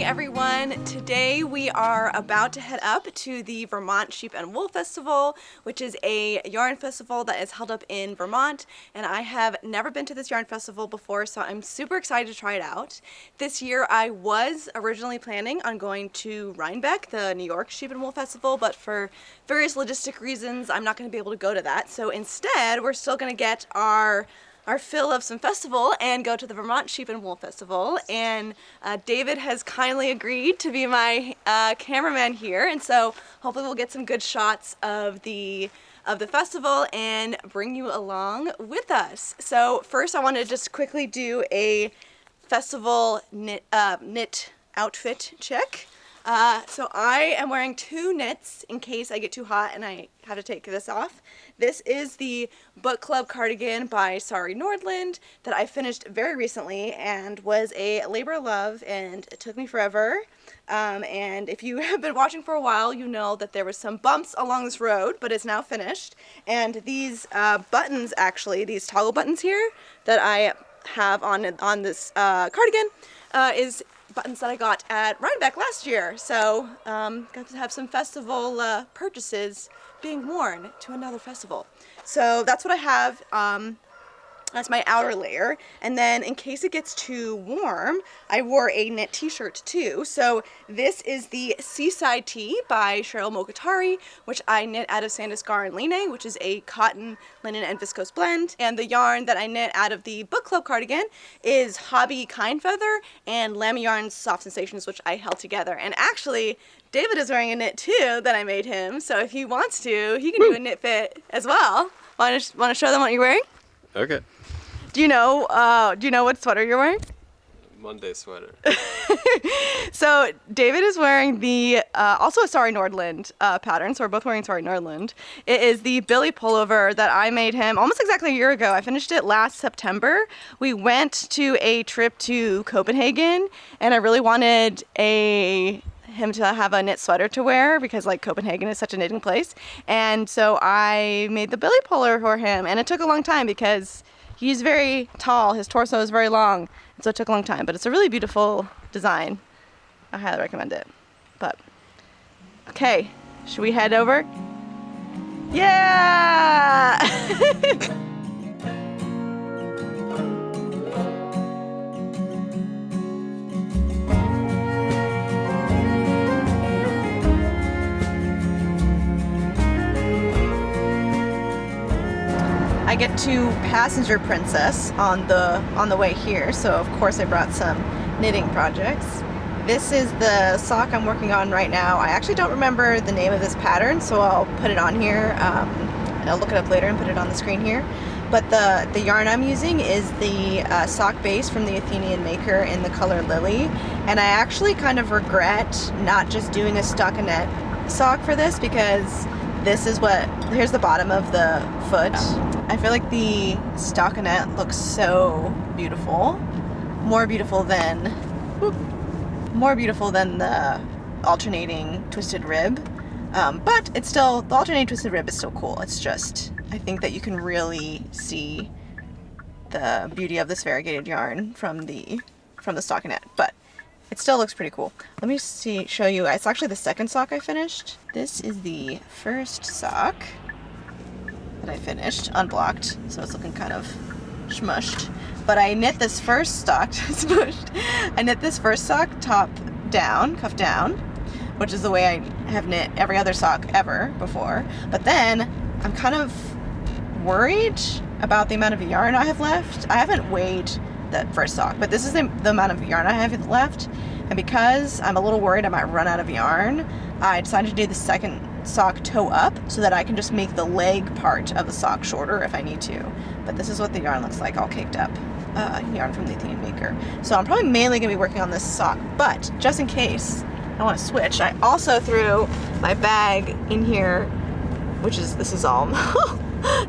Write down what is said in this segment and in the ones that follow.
morning, everyone. Today we are about to head up to the Vermont Sheep and Wool Festival, which is a yarn festival that is held up in Vermont, and I have never been to this yarn festival before, so I'm super excited to try it out. This year I was originally planning on going to Rhinebeck, the New York Sheep and Wool Festival, but for various logistic reasons I'm not going to be able to go to that, so instead we're still going to get our fill of some festival and go to the Vermont Sheep and Wool Festival. And David has kindly agreed to be my cameraman here, and so hopefully we'll get some good shots of the festival and bring you along with us. So first I want to just quickly do a festival knit outfit check. So I am wearing two knits in case I get too hot and I have to take this off. This is the Book Club cardigan by Sari Nordland that I finished very recently and was a labor of love, and it took me forever. And if you have been watching for a while, you know that there was some bumps along this road, but it's now finished. And these buttons, actually, these toggle buttons here that I have on this cardigan is buttons that I got at Rhinebeck last year, so got to have some festival purchases being worn to another festival. So that's what I have. That's my outer layer, and then in case it gets too warm, I wore a knit t-shirt too. So this is the Seaside Tee by Cheryl Mokatari, which I knit out of Sanduscar and Line, which is a cotton, linen, and viscose blend. And the yarn that I knit out of the Book Club cardigan is Hobby Kind Feather and Lamy Yarn's Soft Sensations, which I held together. And actually, David is wearing a knit too that I made him, so if he wants to, he can do a knit fit as well. Want to show them what you're wearing? Okay. Do you know what sweater you're wearing? Monday sweater. So David is wearing the also a Sari Nordland pattern, so we're both wearing Sari Nordland. It is the Billy pullover that I made him almost exactly a year ago. I finished it last September. We went to a trip to Copenhagen, and I really wanted him to have a knit sweater to wear because like Copenhagen is such a knitting place, and so I made the Billy pullover for him, and it took a long time because he's very tall, his torso is very long, and so it took a long time, but it's a really beautiful design. I highly recommend it. But, okay, should we head over? Yeah! I get to Passenger Princess on the way here, so of course I brought some knitting projects. This is the sock I'm working on right now. I actually don't remember the name of this pattern, so I'll put it on here. And I'll look it up later and put it on the screen here. But the yarn I'm using is the sock base from the Athenian Maker in the color Lily, and I actually kind of regret not just doing a stockinette sock for this because here's the bottom of the foot. I feel like the stockinette looks so beautiful. More beautiful than the alternating twisted rib. But it's still, the alternating twisted rib is still cool. It's just, I think that you can really see the beauty of this variegated yarn from the stockinette. But it still looks pretty cool. Let me show you. It's actually the second sock I finished. This is the first sock that I finished, unblocked, so it's looking kind of smushed. But I knit this first sock, I knit this first sock top down, cuff down, which is the way I have knit every other sock ever before. But then I'm kind of worried about the amount of yarn I have left. I haven't weighed the first sock, but this is the amount of yarn I have left, and because I'm a little worried I might run out of yarn, I decided to do the second sock toe up so that I can just make the leg part of the sock shorter if I need to. But this is what the yarn looks like all caked up, yarn from the Athenian Maker. So I'm probably mainly going to be working on this sock, but just in case I want to switch, I also threw my bag in here, this is all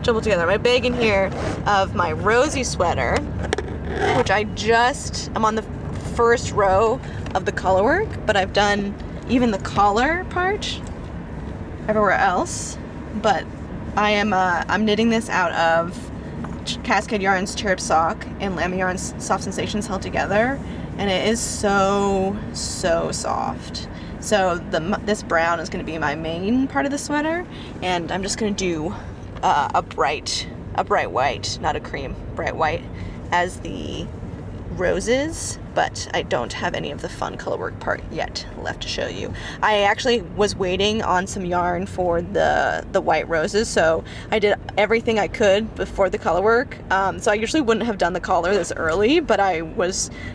jumbled together, my bag in here of my Rosie sweater, which I'm on the first row of the color work, but I've done even the collar part everywhere else. But I'm knitting this out of Cascade Yarn's Cherub Sock and Lamy Yarn's Soft Sensations held together, and it is so soft. So this brown is going to be my main part of the sweater, and I'm just going to do a bright white, not a cream, bright white as the roses, but I don't have any of the fun color work part yet left to show you. I actually was waiting on some yarn for the white roses, so I did everything I could before the color work. So I usually wouldn't have done the collar this early, but I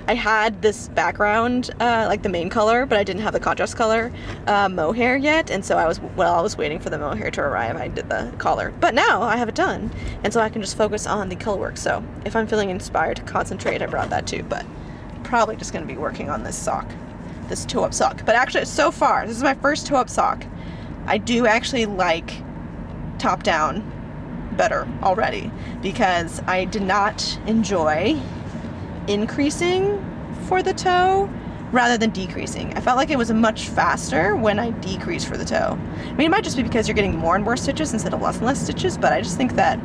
had this background, like the main color, but I didn't have the contrast color mohair yet, and so I was waiting for the mohair to arrive, I did the collar. But now I have it done, and so I can just focus on the color work. So if I'm feeling inspired to concentrate, I brought that too, but probably just going to be working on this toe-up sock. But actually, so far, this is my first toe-up sock. I do actually like top-down better already, because I did not enjoy increasing for the toe rather than decreasing. I felt like it was much faster when I decreased for the toe. I mean, it might just be because you're getting more and more stitches instead of less and less stitches, but I just think that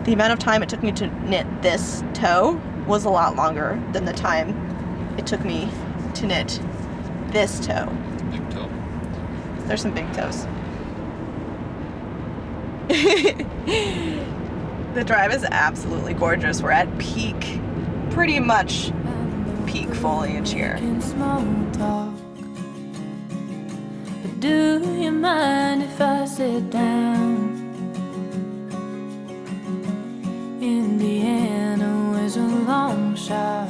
the amount of time it took me to knit this toe was a lot longer than the time it took me to knit this toe. Big toe. There's some big toes. The drive is absolutely gorgeous. We're at pretty much peak foliage here. But do you mind if I sit down? Indiana was a long shot,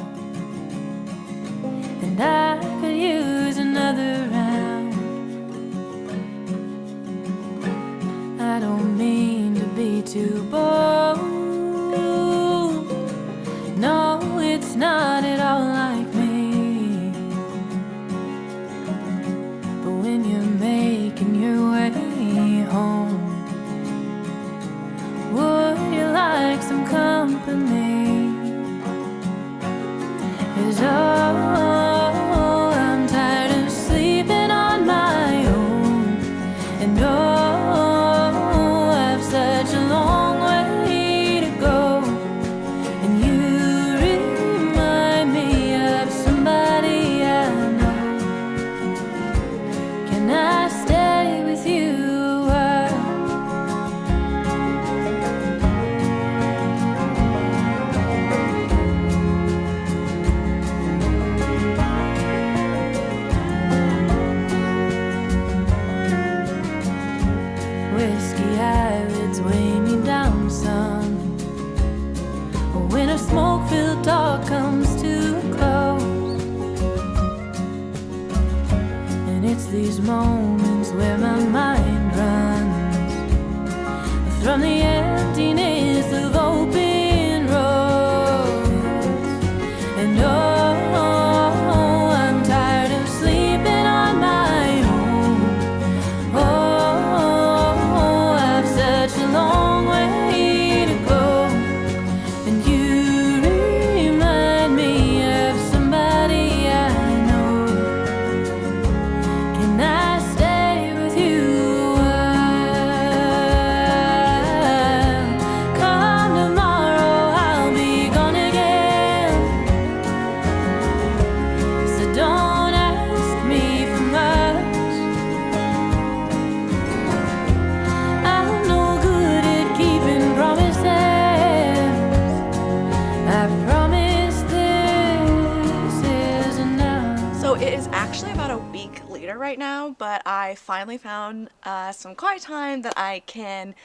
and I could use another round. I don't mean to be too bold. No, it's not at all like me. But when you're making your way home, would you like some company? 'Cause I'm tired of sleeping on my own, and I've such a long way to go, and you remind me of somebody I know. Can I stay with you a while? Whiskey eyelids weigh me down some. When a smoke-filled talk comes too close, and it's these moments where my mind runs from the emptiness of open roads, and I'm tired of sleeping on my own. I've such a long way to go, and you remind me of somebody I know. Can I stay with you a while? Come tomorrow, I'll be gone again, so don't ask me for much. I'm no good at keeping promises. I promise this is enough. So it is actually about a week later right now, but I finally found some quiet time that I can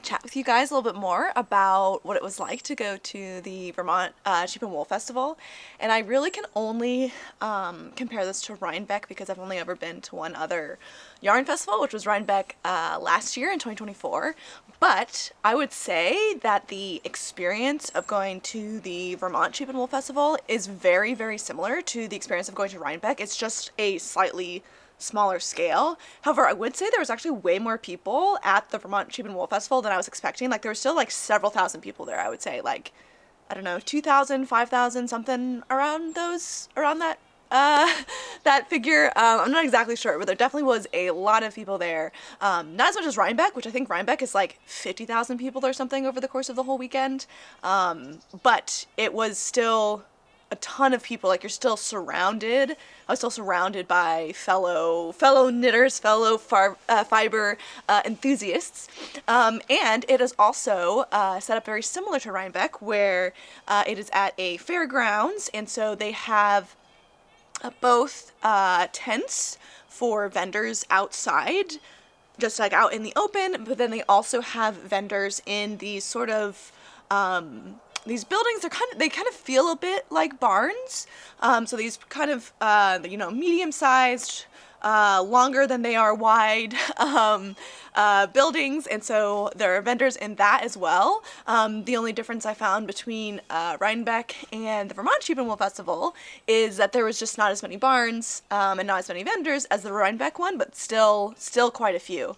chat with you guys a little bit more about what it was like to go to the Vermont Sheep and Wool Festival. And I really can only compare this to Rhinebeck, because I've only ever been to one other yarn festival, which was Rhinebeck last year in 2024. But I would say that the experience of going to the Vermont Sheep and Wool Festival is very, very similar to the experience of going to Rhinebeck. It's just a slightly smaller scale. However, I would say there was actually way more people at the Vermont Sheep and Wool Festival than I was expecting. Like, there were still like several thousand people there. I would say, like, I don't know, 2,000, 5,000, something around that that figure. I'm not exactly sure, but there definitely was a lot of people there. Not as much as Rhinebeck, which I think Rhinebeck is like 50,000 people or something over the course of the whole weekend. But it was still a ton of people. Like, you're still surrounded. I was still surrounded by fellow knitters, fellow fiber enthusiasts. And it is also set up very similar to Rhinebeck, where it is at a fairgrounds, and so they have both tents for vendors outside, just like out in the open, but then they also have vendors in these sort of these buildings. They kind of feel a bit like barns. So these kind of medium-sized, longer than they are wide buildings, and so there are vendors in that as well. The only difference I found between Rhinebeck and the Vermont Sheep Wool Festival is that there was just not as many barns and not as many vendors as the Rhinebeck one, but still quite a few.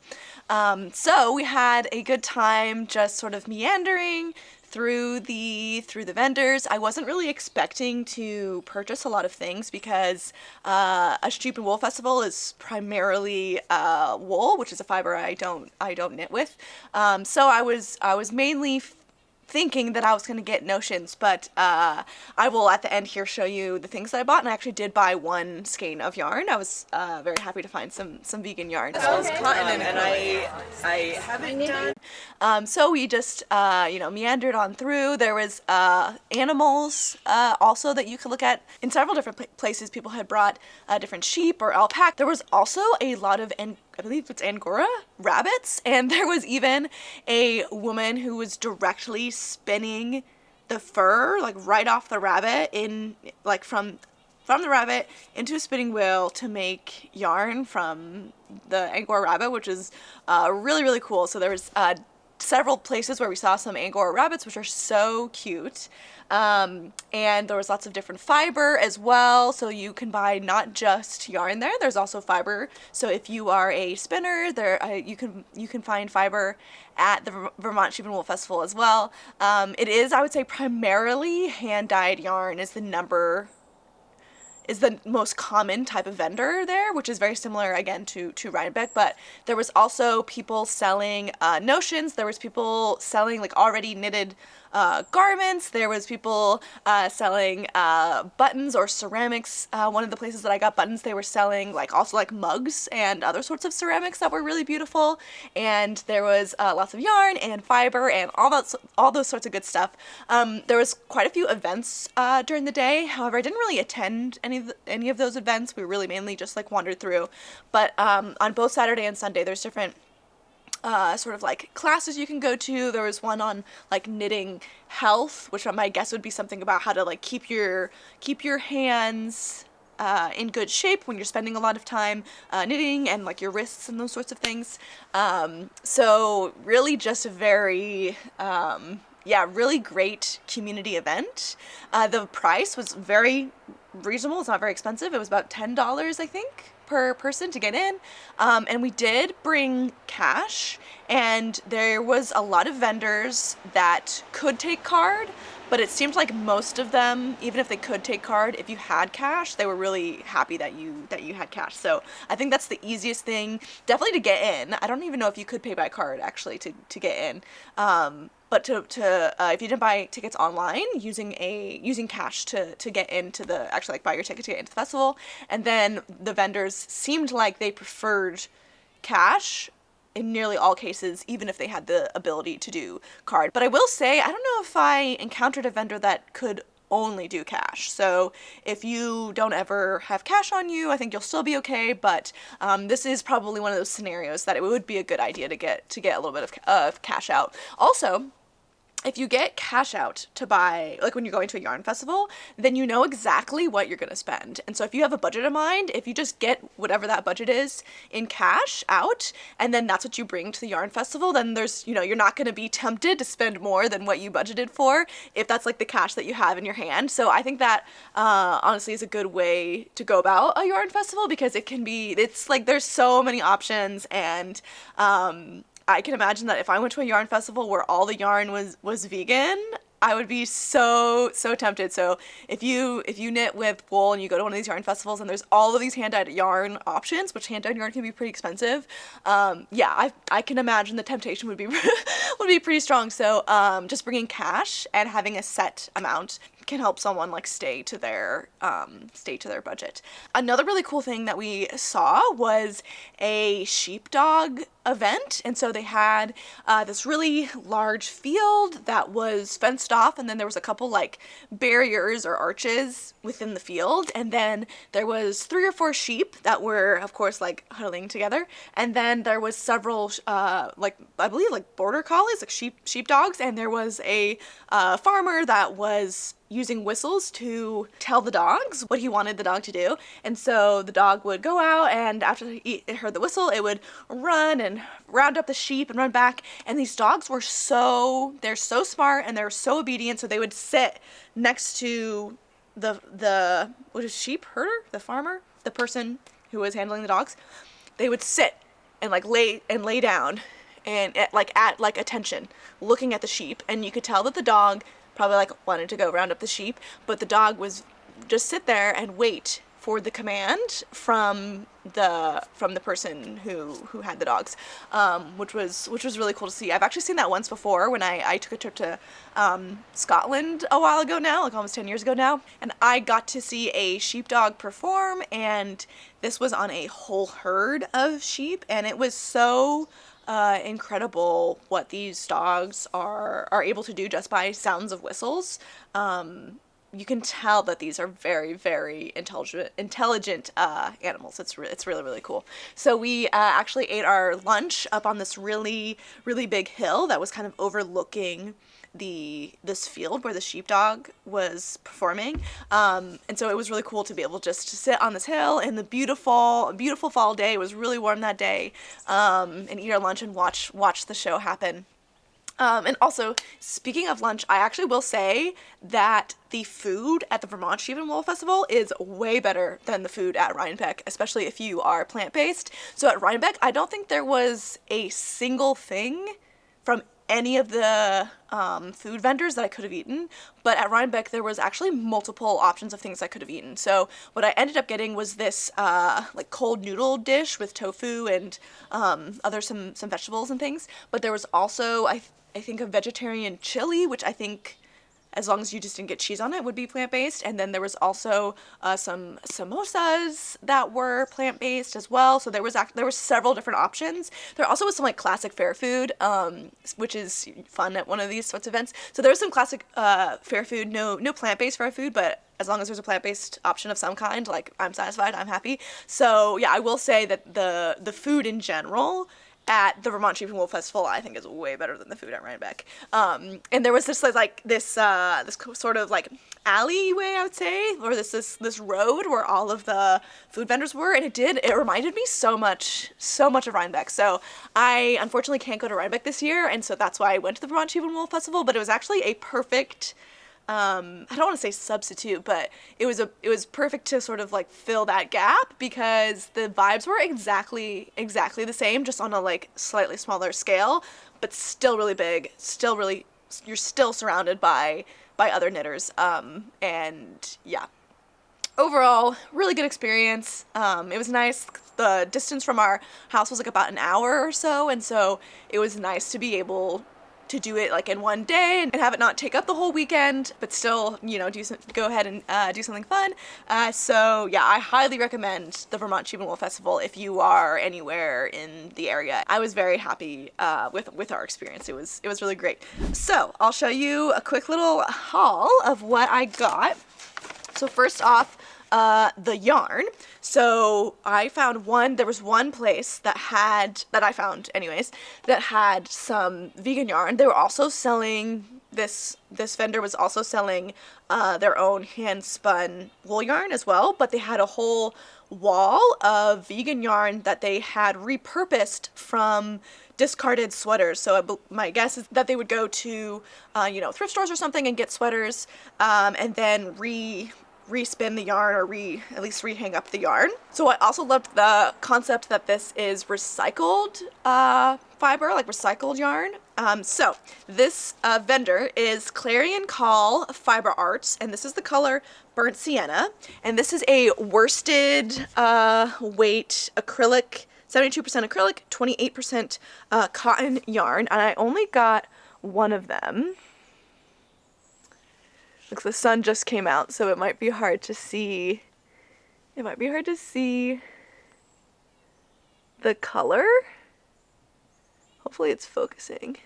So we had a good time just sort of meandering through the vendors. I wasn't really expecting to purchase a lot of things because a sheep and wool festival is primarily wool, which is a fiber I don't knit with. So I was mainly thinking that I was going to get notions, but I will at the end here show you the things that I bought, and I actually did buy one skein of yarn. I was very happy to find some vegan yarn. As well as cotton, and I haven't done. So we just meandered on through. There was animals also that you could look at in several different places. People had brought different sheep or alpaca. There was also a lot of I believe it's Angora rabbits, and there was even a woman who was directly spinning the fur, like right off the rabbit, from the rabbit into a spinning wheel to make yarn from the Angora rabbit, which is really, really cool. So there was several places where we saw some Angora rabbits, which are so cute. And there was lots of different fiber as well, so you can buy not just yarn there. There's also fiber. So if you are a spinner, you can find fiber at the Vermont Sheep Wool Festival as well. It is, I would say, primarily hand-dyed yarn is the most common type of vendor there, which is very similar again to Rhinebeck. But there was also people selling notions. There was people selling like already knitted garments. There was people selling buttons or ceramics. One of the places that I got buttons, they were selling also mugs and other sorts of ceramics that were really beautiful. And there was lots of yarn and fiber and all those sorts of good stuff. There was quite a few events during the day. However, I didn't really attend any of those events. We really mainly just wandered through. But on both Saturday and Sunday, there's different sort of classes you can go to. There was one on knitting health, which my guess would be something about how to keep your hands in good shape when you're spending a lot of time knitting, and your wrists and those sorts of things. So really just a very really great community event. The price was very reasonable. It's not very expensive. It was about $10, I think, per person to get in. And we did bring cash, and there was a lot of vendors that could take card, but it seemed like most of them, even if they could take card, if you had cash, they were really happy that you had cash. So I think that's the easiest thing, definitely to get in. I don't even know if you could pay by card actually to get in. But if you didn't buy tickets online, using cash to get into the, actually buy your ticket to get into the festival, and then the vendors seemed like they preferred cash in nearly all cases, even if they had the ability to do card. But I will say, I don't know if I encountered a vendor that could only do cash. So if you don't ever have cash on you, I think you'll still be okay. But this is probably one of those scenarios that it would be a good idea to get a little bit of cash out. Also, if you get cash out to buy, when you're going to a yarn festival, then you know exactly what you're going to spend. And so if you have a budget in mind, if you just get whatever that budget is in cash out, and then that's what you bring to the yarn festival, then there's, you're not going to be tempted to spend more than what you budgeted for if that's the cash that you have in your hand. So I think that honestly is a good way to go about a yarn festival, because it's there's so many options, and I can imagine that if I went to a yarn festival where all the yarn was vegan, I would be so tempted. So if you knit with wool and you go to one of these yarn festivals and there's all of these hand-dyed yarn options, which hand-dyed yarn can be pretty expensive, I can imagine the temptation would be would be pretty strong. So just bringing cash and having a set amount can help someone like stay to their budget. Another really cool thing that we saw was a sheepdog event, and so they had this really large field that was fenced off, and then there was a couple like barriers or arches within the field, and then there was 3 or 4 sheep that were of course like huddling together, and then there was several like I believe like border collies, like sheepdogs, and there was a farmer that was using whistles to tell the dogs what he wanted the dog to do. And so the dog would go out, and after it heard the whistle, it would run and round up the sheep and run back. And these dogs were they're so smart and they're so obedient, so they would sit next to the what is sheep herder, the farmer, the person who was handling the dogs. They would sit and like lay down and at attention, looking at the sheep, and you could tell that the dog probably like wanted to go round up the sheep, but the dog was just sit there and wait for the command from the person who had the dogs, which was really cool to see. I've actually seen that once before when I took a trip to Scotland a while ago now, like almost 10 years ago now, and I got to see a sheepdog perform, and this was on a whole herd of sheep, and it was so incredible what these dogs are able to do just by sounds of whistles. You can tell that these are very, very intelligent animals. It's really, really cool. So we actually ate our lunch up on this really, really big hill that was kind of overlooking this field where the sheepdog was performing, and so it was really cool to be able just to sit on this hill in the beautiful fall day. It was really warm that day, and eat our lunch and watch the show happen. And also, speaking of lunch, I actually will say that the food at the Vermont Sheep Wool Festival is way better than the food at Rhinebeck, especially if you are plant-based. So at Rhinebeck, I don't think there was a single thing from any of the food vendors that I could have eaten, but at Rhinebeck there was actually multiple options of things I could have eaten. So what I ended up getting was this like cold noodle dish with tofu and some vegetables and things, but there was also I think a vegetarian chili, which I think, as long as you just didn't get cheese on it, would be plant-based. And then there was also some samosas that were plant-based as well. So there were several different options. There also was some like classic fair food, which is fun at one of these sorts of events. So there was some classic fair food, no plant-based fair food, but as long as there's a plant-based option of some kind, like I'm satisfied, I'm happy. So yeah, I will say that the food in general at the Vermont Sheep Wool Festival, I think, is way better than the food at Rhinebeck. And there was this sort of like alleyway, I would say, or this road where all of the food vendors were, and it reminded me so much of Rhinebeck. So I unfortunately can't go to Rhinebeck this year, and so that's why I went to the Vermont Sheep Wool Festival. But it was actually a perfect, I don't want to say substitute, but it was perfect to sort of like fill that gap, because the vibes were exactly the same, just on a like slightly smaller scale, but still really big, you're still surrounded by other knitters, and yeah, overall really good experience. It was nice. The distance from our house was like about an hour or so, and so it was nice to be able to do it like in one day and have it not take up the whole weekend, but still, go ahead and do something fun. So yeah, I highly recommend the Vermont Sheep Wool Festival if you are anywhere in the area. I was very happy with our experience. It was really great. So I'll show you a quick little haul of what I got. So first off, the yarn. So there was one place that I found anyways, that had some vegan yarn. They were also selling, this vendor was also selling their own hand spun wool yarn as well, but they had a whole wall of vegan yarn that they had repurposed from discarded sweaters. So my guess is that they would go to thrift stores or something and get sweaters, and then re-spin the yarn, or at least re-hang up the yarn. So I also loved the concept that this is recycled fiber, like recycled yarn. So this vendor is Clarion Call Fiber Arts, and this is the color Burnt Sienna, and this is a worsted weight acrylic, 72% acrylic, 28% cotton yarn, and I only got one of them. Looks the sun just came out, so it might be hard to see. It might be hard to see the color. Hopefully it's focusing.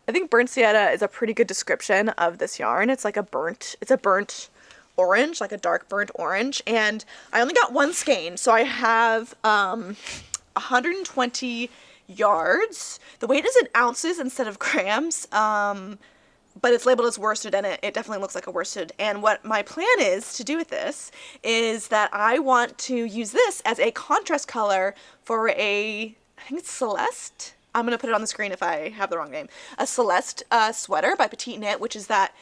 I think burnt sienna is a pretty good description of this yarn. It's like it's a burnt orange, like a dark burnt orange. And I only got one skein, so I have 120 yards. The weight is in ounces instead of grams. But it's labeled as worsted, and it definitely looks like a worsted. And what my plan is to do with this is that I want to use this as a contrast color for I think it's Celeste. I'm going to put it on the screen if I have the wrong name. A Celeste sweater by Petite Knit, which is that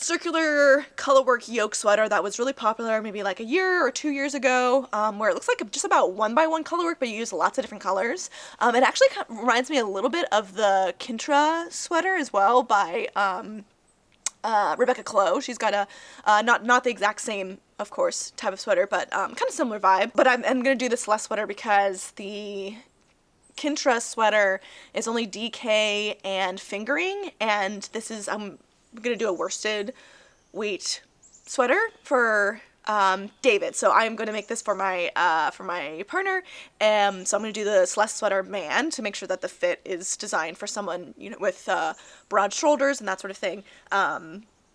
circular colorwork yoke sweater that was really popular maybe like a year or 2 years ago, where it looks like just about 1x1 colorwork, but you use lots of different colors. It actually kind of reminds me a little bit of the Kintra sweater as well by Rebecca Clow. She's got a not the exact same, of course, type of sweater, but kind of similar vibe. But I'm going to do the Celeste sweater because the Kintra sweater is only DK and fingering, and this is I'm gonna do a worsted weight sweater for David. So I'm gonna make this for my partner. So I'm gonna do the Celeste sweater man to make sure that the fit is designed for someone, you know, with broad shoulders and that sort of thing.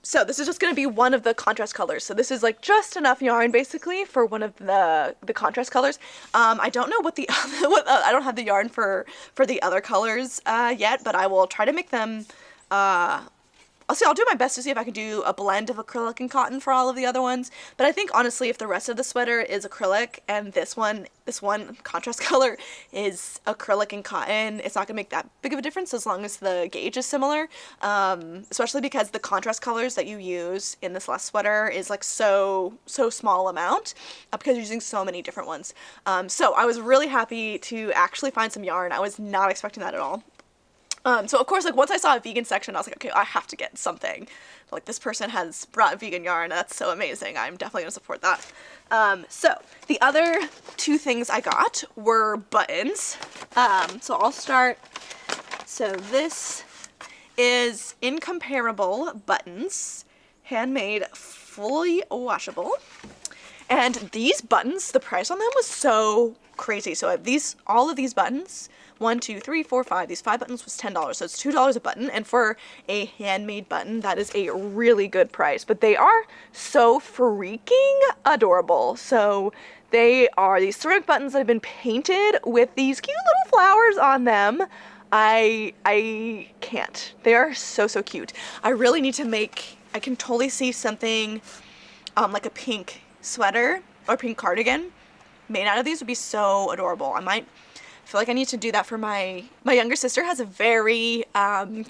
So this is just going to be one of the contrast colors. So this is like just enough yarn basically for one of the contrast colors. I don't know what the I don't have the yarn for the other colors yet, but I will try to make them. I'll do my best to see if I can do a blend of acrylic and cotton for all of the other ones. But I think honestly, if the rest of the sweater is acrylic and this one contrast color is acrylic and cotton, it's not gonna make that big of a difference as long as the gauge is similar. Especially because the contrast colors that you use in this last sweater is like so small amount because you're using so many different ones. So I was really happy to actually find some yarn. I was not expecting that at all. So of course, like once I saw a vegan section, I was like, okay, I have to get something. Like this person has brought vegan yarn. That's so amazing. I'm definitely gonna support that. So the other two things I got were buttons. So I'll start. So this is Incomparable buttons, handmade, fully washable. And these buttons, the price on them was so crazy. So all of these buttons, 1, 2, 3, 4, 5. These 5 buttons was $10, so it's $2 a button. And for a handmade button, that is a really good price. But they are so freaking adorable. So they are these ceramic buttons that have been painted with these cute little flowers on them. I can't. They are so cute. I really need to make. I can totally see something like a pink sweater or pink cardigan made out of these would be so adorable. I feel like I need to do that for my younger sister. Has a very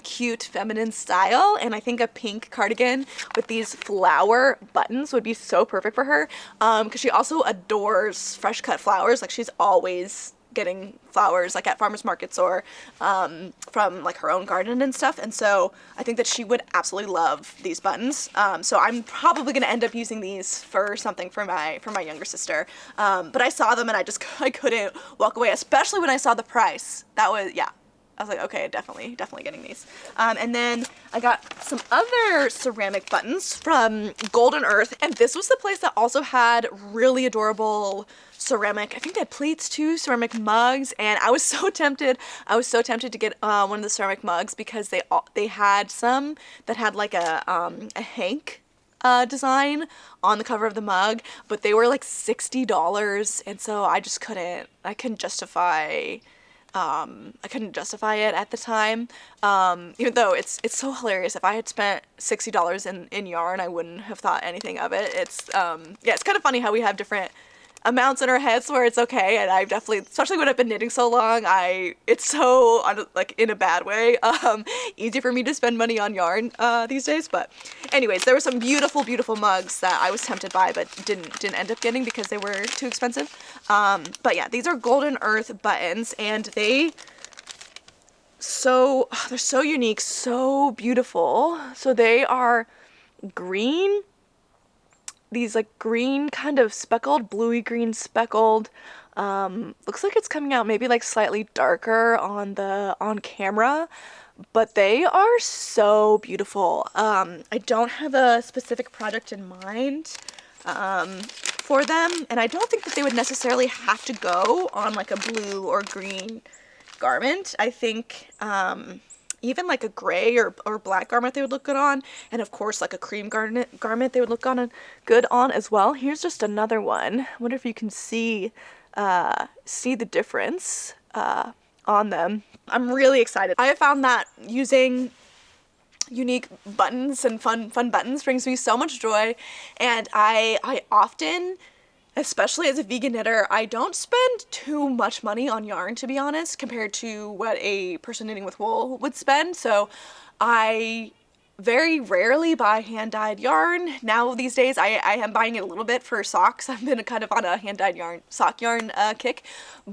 cute feminine style, and I think a pink cardigan with these flower buttons would be so perfect for her, because she also adores fresh cut flowers. Like she's always getting flowers like at farmers markets or from like her own garden and stuff, and so I think that she would absolutely love these buttons. So I'm probably gonna end up using these for something for my younger sister. But I saw them and I couldn't walk away, especially when I saw the price. That was, yeah, I was like, okay, definitely getting these. And then I got some other ceramic buttons from Golden Earth, and this was the place that also had really adorable ceramic, I think they had plates too, ceramic mugs, and I was so tempted to get one of the ceramic mugs because they had some that had like a Hank design on the cover of the mug, but they were like $60, and so I couldn't justify it at the time, even though it's so hilarious. If I had spent $60 in yarn, I wouldn't have thought anything of it. It's it's kind of funny how we have different amounts in our heads where it's okay, and I've definitely, especially when I've been knitting so long, it's so, like, in a bad way, easy for me to spend money on yarn these days. But anyways, there were some beautiful mugs that I was tempted by but didn't end up getting because they were too expensive. But yeah, these are Golden Earth buttons, and they're so unique, so beautiful. So they are green, these like green kind of speckled, bluey green speckled, looks like it's coming out maybe like slightly darker on camera, but they are so beautiful. I don't have a specific project in mind for them, and I don't think that they would necessarily have to go on like a blue or green garment. I think even like a gray or black garment they would look good on, and of course like a cream garment they would look good on as well. Here's just another one. I wonder if you can see the difference on them. I'm really excited. I have found that using unique buttons and fun buttons brings me so much joy, and I often, especially as a vegan knitter, I don't spend too much money on yarn, to be honest, compared to what a person knitting with wool would spend. So I very rarely buy hand-dyed yarn. Now these days I am buying it a little bit for socks. I've been kind of on a hand-dyed sock yarn kick.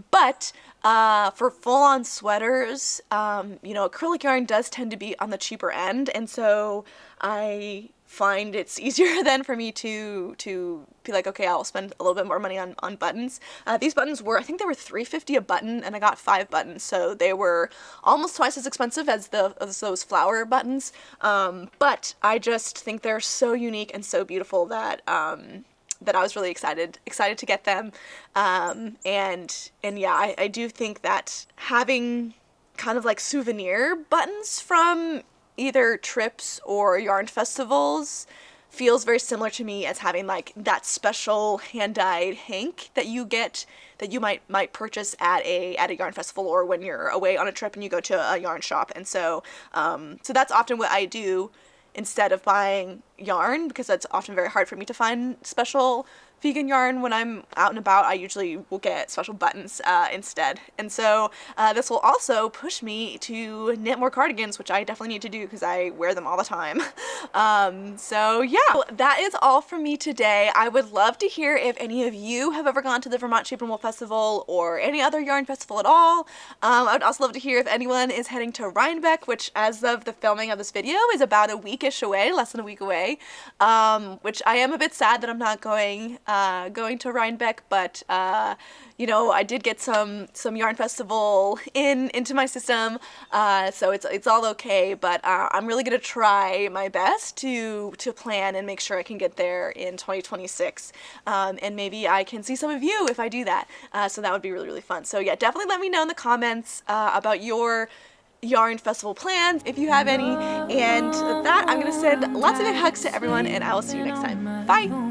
But for full-on sweaters, acrylic yarn does tend to be on the cheaper end, and so I find it's easier then for me to be like, okay, I'll spend a little bit more money on buttons. These buttons I think they were $3.50 a button, and I got 5 buttons, so they were almost twice as expensive as those flower buttons. But I just think they're so unique and so beautiful that that I was really excited to get them. And yeah, I do think that having kind of like souvenir buttons from either trips or yarn festivals feels very similar to me as having like that special hand-dyed hank that you might purchase at a yarn festival, or when you're away on a trip and you go to a yarn shop. And so that's often what I do instead of buying yarn, because that's often very hard for me to find special vegan yarn when I'm out and about. I usually will get special buttons instead. And so this will also push me to knit more cardigans, which I definitely need to do because I wear them all the time. So yeah, that is all from me today. I would love to hear if any of you have ever gone to the Vermont Sheep Wool Festival or any other yarn festival at all. I would also love to hear if anyone is heading to Rhinebeck, which as of the filming of this video is about a weekish away, less than a week away. Which I am a bit sad that I'm not going to Rhinebeck, but I did get some yarn festival into my system, so it's all okay. But I'm really gonna try my best to plan and make sure I can get there in 2026, and maybe I can see some of you if I do that. So that would be really, really fun. So yeah, definitely let me know in the comments about your yarn festival plans if you have any. And with that, I'm gonna send lots of big hugs to everyone, and I will see you next time. Bye.